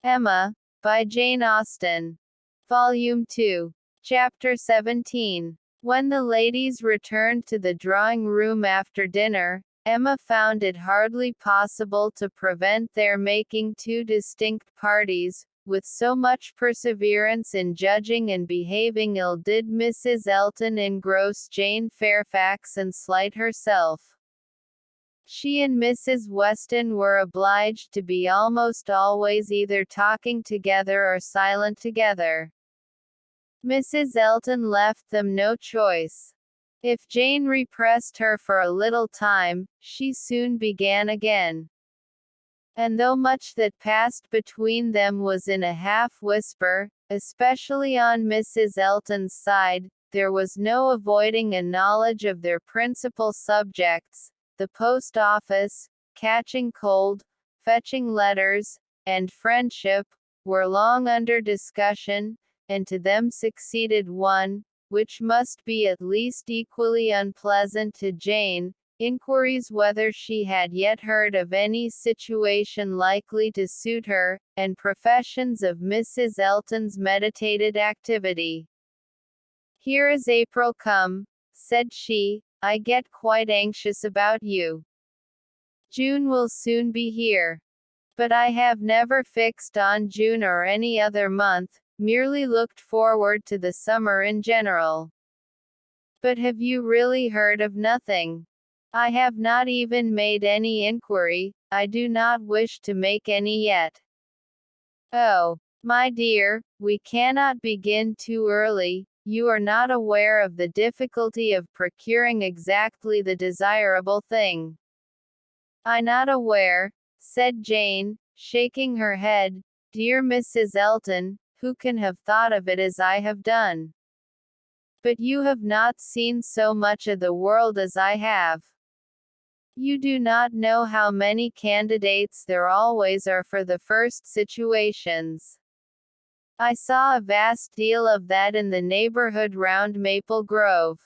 Emma, by Jane Austen. Volume 2. Chapter 17. When the ladies returned to the drawing room after dinner, Emma found it hardly possible to prevent their making two distinct parties. With so much perseverance in judging and behaving ill did Mrs. Elton engross Jane Fairfax and slight herself. She and Mrs. Weston were obliged to be almost always either talking together or silent together. Mrs. Elton left them no choice. If Jane repressed her for a little time, she soon began again. And though much that passed between them was in a half-whisper, especially on Mrs. Elton's side, there was no avoiding a knowledge of their principal subjects. The post office, catching cold, fetching letters, and friendship, were long under discussion, and to them succeeded one, which must be at least equally unpleasant to Jane, inquiries whether she had yet heard of any situation likely to suit her, and professions of Mrs. Elton's meditated activity. "Here is April come," said she. "I get quite anxious about you. June will soon be here. But I have never fixed on June or any other month, merely looked forward to the summer in general." "But have you really heard of nothing?" "I have not even made any inquiry. I do not wish to make any yet." "Oh, my dear, we cannot begin too early. You are not aware of the difficulty of procuring exactly the desirable thing." "I'm not aware," said Jane, shaking her head. "Dear Mrs. Elton, who can have thought of it as I have done? But you have not seen so much of the world as I have. You do not know how many candidates there always are for the first situations. I saw a vast deal of that in the neighborhood round Maple Grove.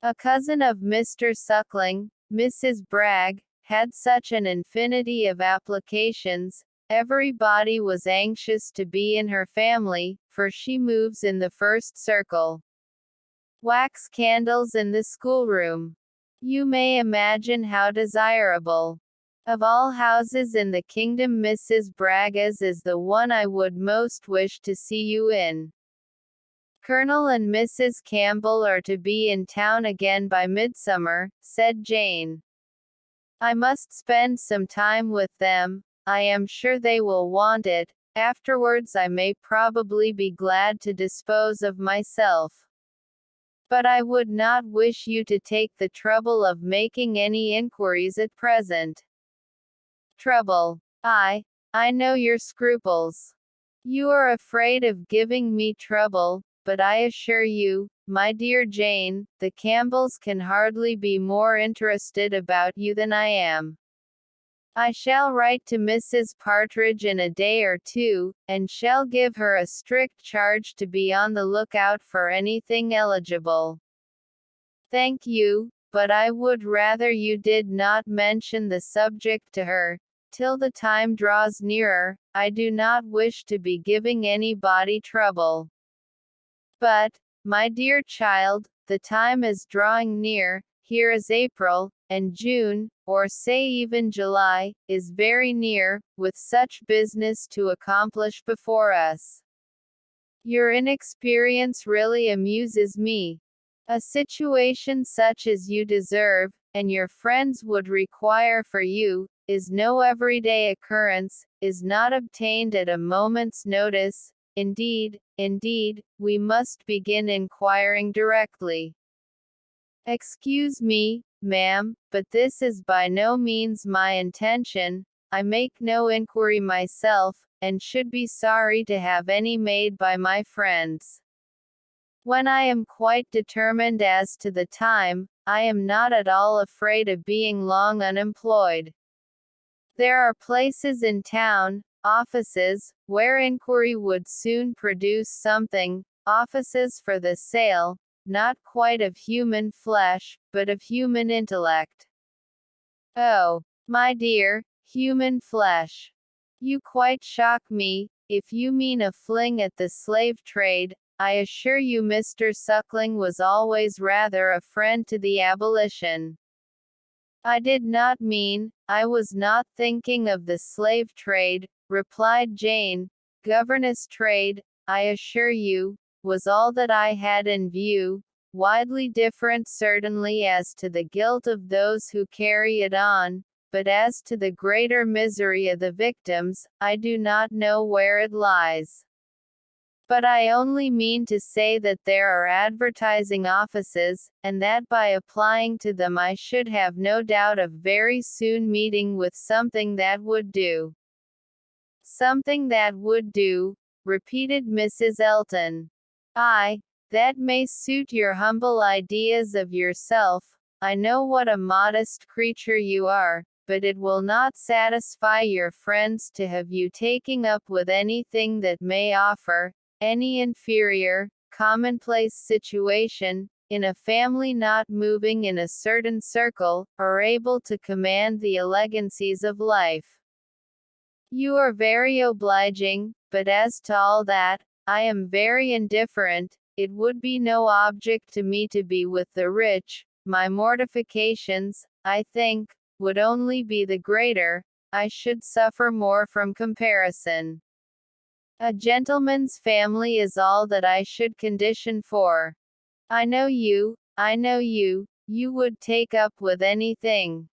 A cousin of Mr. Suckling, Mrs. Bragg, had such an infinity of applications. Everybody was anxious to be in her family, for she moves in the first circle. Wax candles in the schoolroom. You may imagine how desirable. Of all houses in the kingdom, Mrs. Bragg's is the one I would most wish to see you in. Colonel and Mrs. Campbell are to be in town again by midsummer," said Jane. "I must spend some time with them. I am sure they will want it. Afterwards I may probably be glad to dispose of myself. But I would not wish you to take the trouble of making any inquiries at present." "Trouble. I know your scruples. You are afraid of giving me trouble, but I assure you, my dear Jane, the Campbells can hardly be more interested about you than I am. I shall write to Mrs. Partridge in a day or two, and shall give her a strict charge to be on the lookout for anything eligible." "Thank you, but I would rather you did not mention the subject to her, till the time draws nearer. I do not wish to be giving anybody trouble. But, my dear child, the time is drawing near. Here is April, and June, or say even July, is very near, with such business to accomplish before us. Your inexperience really amuses me. A situation such as you deserve, and your friends would require for you, is no everyday occurrence, is not obtained at a moment's notice. Indeed, we must begin inquiring directly. Excuse me, ma'am, but this is by no means my intention. I make no inquiry myself, and should be sorry to have any made by my friends. When I am quite determined as to the time, I am not at all afraid of being long unemployed. There are places in town, offices, where inquiry would soon produce something, offices for the sale, not quite of human flesh, but of human intellect." "Oh, my dear, human flesh. You quite shock me. If you mean a fling at the slave trade, I assure you Mr. Suckling was always rather a friend to the abolition. I did not mean, I was not thinking of the slave trade, replied Jane. Governess trade, I assure you, was all that I had in view, widely different certainly as to the guilt of those who carry it on, but as to the greater misery of the victims, I do not know where it lies. But I only mean to say that there are advertising offices, and that by applying to them I should have no doubt of very soon meeting with something that would do. Something that would do, repeated Mrs. Elton. Aye, that may suit your humble ideas of yourself. I know what a modest creature you are, but it will not satisfy your friends to have you taking up with anything that may offer any inferior, commonplace situation, in a family not moving in a certain circle, or able to command the elegancies of life. You are very obliging, but as to all that, I am very indifferent. It would be no object to me to be with the rich. My mortifications, I think, would only be the greater. I should suffer more from comparison. A gentleman's family is all that I should condition for. I know you, you would take up with anything.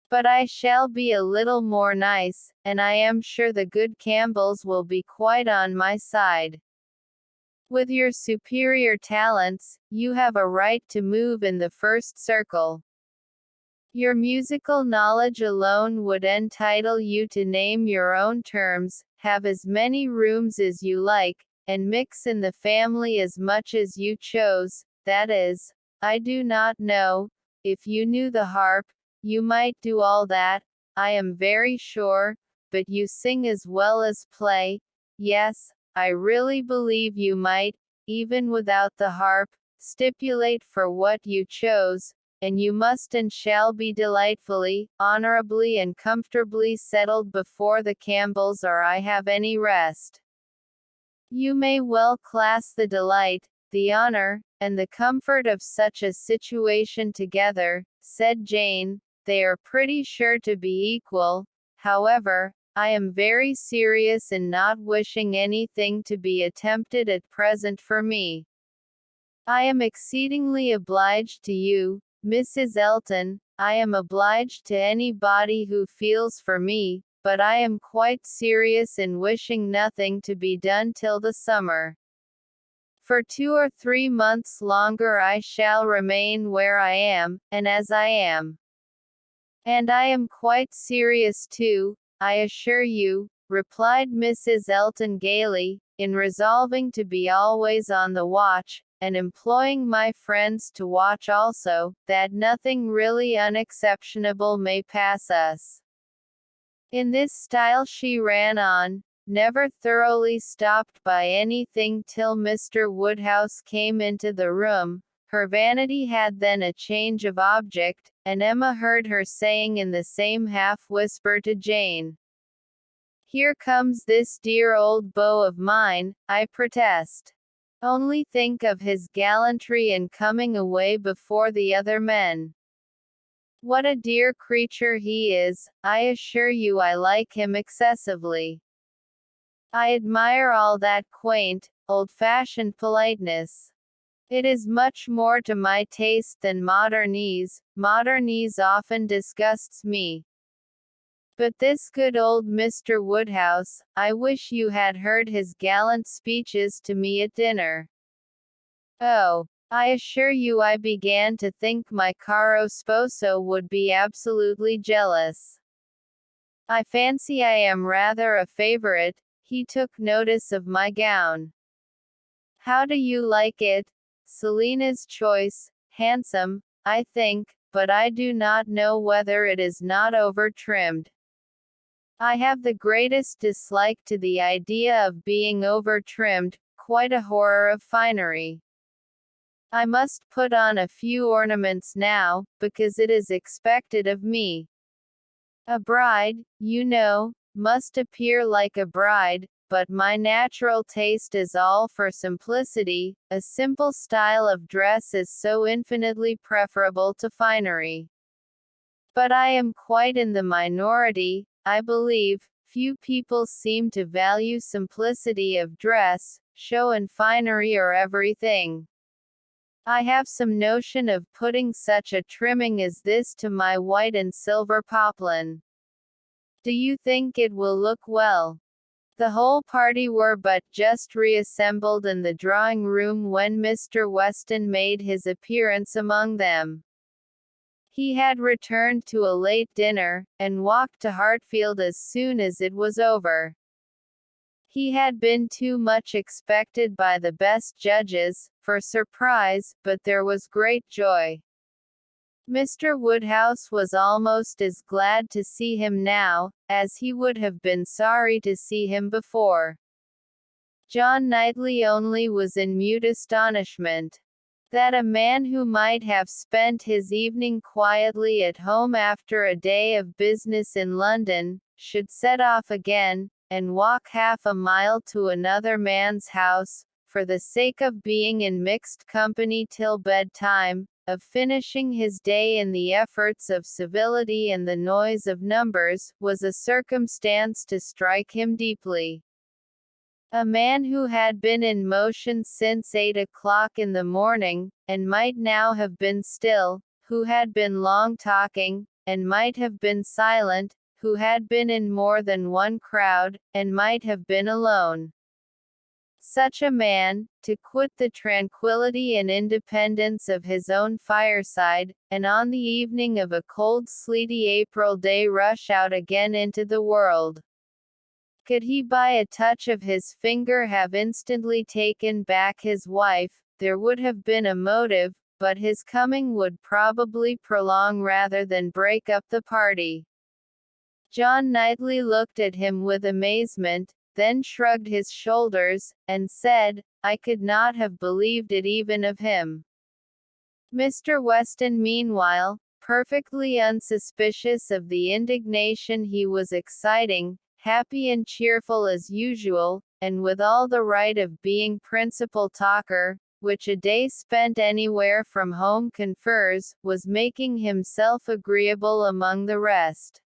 But I shall be a little more nice, and I am sure the good Campbells will be quite on my side. With your superior talents, you have a right to move in the first circle. Your musical knowledge alone would entitle you to name your own terms, have as many rooms as you like, and mix in the family as much as you chose. That is, I do not know, if you knew the harp, you might do all that, I am very sure, but you sing as well as play. Yes, I really believe you might, even without the harp, stipulate for what you chose, and you must and shall be delightfully, honorably and comfortably settled before the Campbells or I have any rest. You may well class the delight, the honor, and the comfort of such a situation together, said Jane. They are pretty sure to be equal. However, I am very serious in not wishing anything to be attempted at present for me. I am exceedingly obliged to you, Mrs. Elton. I am obliged to anybody who feels for me, but I am quite serious in wishing nothing to be done till the summer. For 2 or 3 months longer I shall remain where I am, and as I am. And I am quite serious too, I assure you, replied Mrs. Elton gaily, in resolving to be always on the watch, and employing my friends to watch also, that nothing really unexceptionable may pass us. In this style she ran on, never thoroughly stopped by anything till Mr. Woodhouse came into the room. Her vanity had then a change of object, and Emma heard her saying in the same half-whisper to Jane, "Here comes this dear old beau of mine, I protest. Only think of his gallantry in coming away before the other men. What a dear creature he is, I assure you I like him excessively. I admire all that quaint, old-fashioned politeness. It is much more to my taste than modernese. Modernese often disgusts me. But this good old Mr. Woodhouse, I wish you had heard his gallant speeches to me at dinner. Oh, I assure you I began to think my caro sposo would be absolutely jealous. I fancy I am rather a favorite. He took notice of my gown. How do you like it? Selina's choice, handsome, I think, but I do not know whether it is not over-trimmed. I have the greatest dislike to the idea of being over-trimmed, quite a horror of finery. I must put on a few ornaments now, because it is expected of me. A bride, you know, must appear like a bride, but my natural taste is all for simplicity. A simple style of dress is so infinitely preferable to finery. But I am quite in the minority, I believe. Few people seem to value simplicity of dress, show and finery or everything. I have some notion of putting such a trimming as this to my white and silver poplin. Do you think it will look well? The whole party were but just reassembled in the drawing room when Mr. Weston made his appearance among them. He had returned to a late dinner, and walked to Hartfield as soon as it was over. He had been too much expected by the best judges, for surprise, but there was great joy. Mr. Woodhouse was almost as glad to see him now, as he would have been sorry to see him before. John Knightley only was in mute astonishment. That a man who might have spent his evening quietly at home after a day of business in London, should set off again, and walk half a mile to another man's house, for the sake of being in mixed company till bedtime, of finishing his day in the efforts of civility and the noise of numbers, was a circumstance to strike him deeply. A man who had been in motion since 8 o'clock in the morning, and might now have been still, who had been long talking, and might have been silent, who had been in more than one crowd, and might have been alone. Such a man, to quit the tranquillity and independence of his own fireside, and on the evening of a cold sleety April day rush out again into the world. Could he by a touch of his finger have instantly taken back his wife, there would have been a motive, but his coming would probably prolong rather than break up the party. John Knightley looked at him with amazement, then shrugged his shoulders, and said, "I could not have believed it even of him." Mr. Weston meanwhile, perfectly unsuspicious of the indignation he was exciting, happy and cheerful as usual, and with all the right of being principal talker, which a day spent anywhere from home confers, was making himself agreeable among the rest.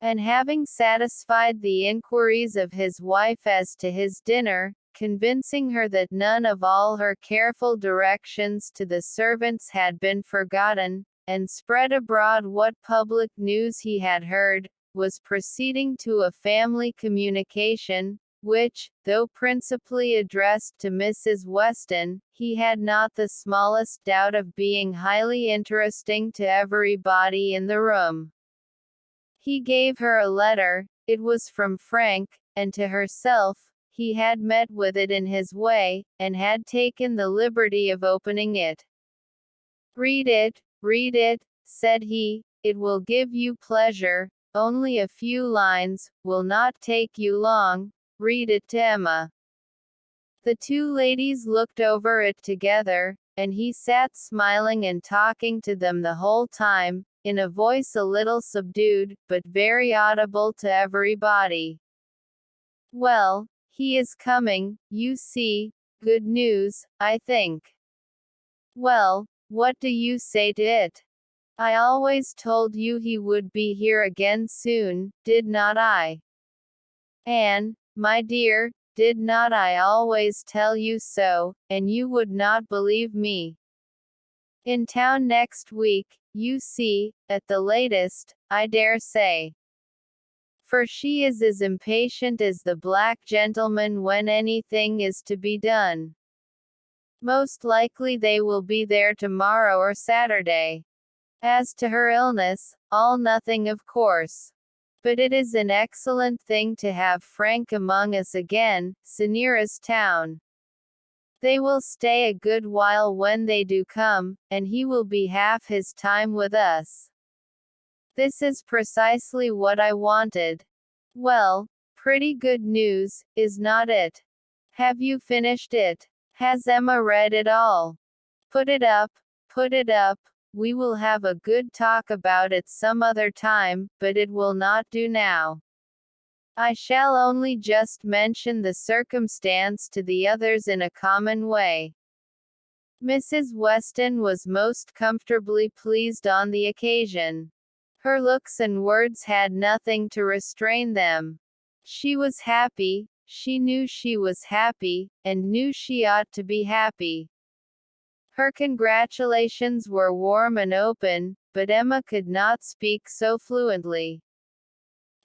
And having satisfied the inquiries of his wife as to his dinner, convincing her that none of all her careful directions to the servants had been forgotten, and spread abroad what public news he had heard, was proceeding to a family communication, which, though principally addressed to Mrs. Weston, he had not the smallest doubt of being highly interesting to everybody in the room. He gave her a letter, it was from Frank, and to herself, he had met with it in his way, and had taken the liberty of opening it. read it, said he, it will give you pleasure, only a few lines, will not take you long, read it to Emma. The two ladies looked over it together, and he sat smiling and talking to them the whole time, in a voice a little subdued, but very audible to everybody. "Well, he is coming, you see, good news, I think. Well, what do you say to it? I always told you he would be here again soon, did not I? Anne, my dear, did not I always tell you so, and you would not believe me? In town next week, you see, at the latest, I dare say. For she is as impatient as the black gentleman when anything is to be done. Most likely they will be there tomorrow or Saturday. As to her illness, all nothing of course. But it is an excellent thing to have Frank among us again, so near as town. They will stay a good while when they do come, and he will be half his time with us. This is precisely what I wanted. Well, pretty good news, is not it? Have you finished it? Has Emma read it all? Put it up, we will have a good talk about it some other time, but it will not do now. I shall only just mention the circumstance to the others in a common way. Mrs. Weston was most comfortably pleased on the occasion. Her looks and words had nothing to restrain them. She was happy, she knew she was happy, and knew she ought to be happy. Her congratulations were warm and open, but Emma could not speak so fluently.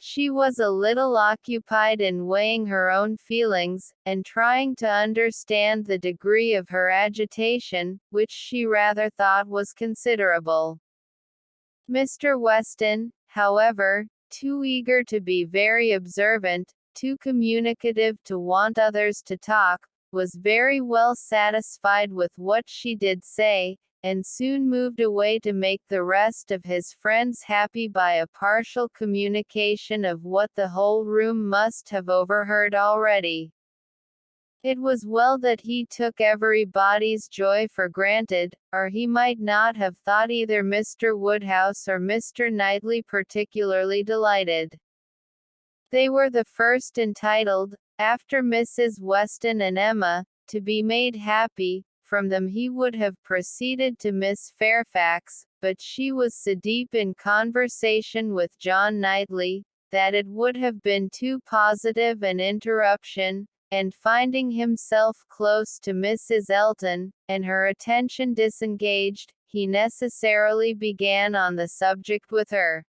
She was a little occupied in weighing her own feelings, and trying to understand the degree of her agitation, which she rather thought was considerable. Mr. Weston, however, too eager to be very observant, too communicative to want others to talk, was very well satisfied with what she did say, and soon moved away to make the rest of his friends happy by a partial communication of what the whole room must have overheard already. It was well that he took everybody's joy for granted, or he might not have thought either Mr. Woodhouse or Mr. Knightley particularly delighted. They were the first entitled, after Mrs. Weston and Emma, to be made happy. From them he would have proceeded to Miss Fairfax, but she was so deep in conversation with John Knightley, that it would have been too positive an interruption, and finding himself close to Mrs. Elton, and her attention disengaged, he necessarily began on the subject with her.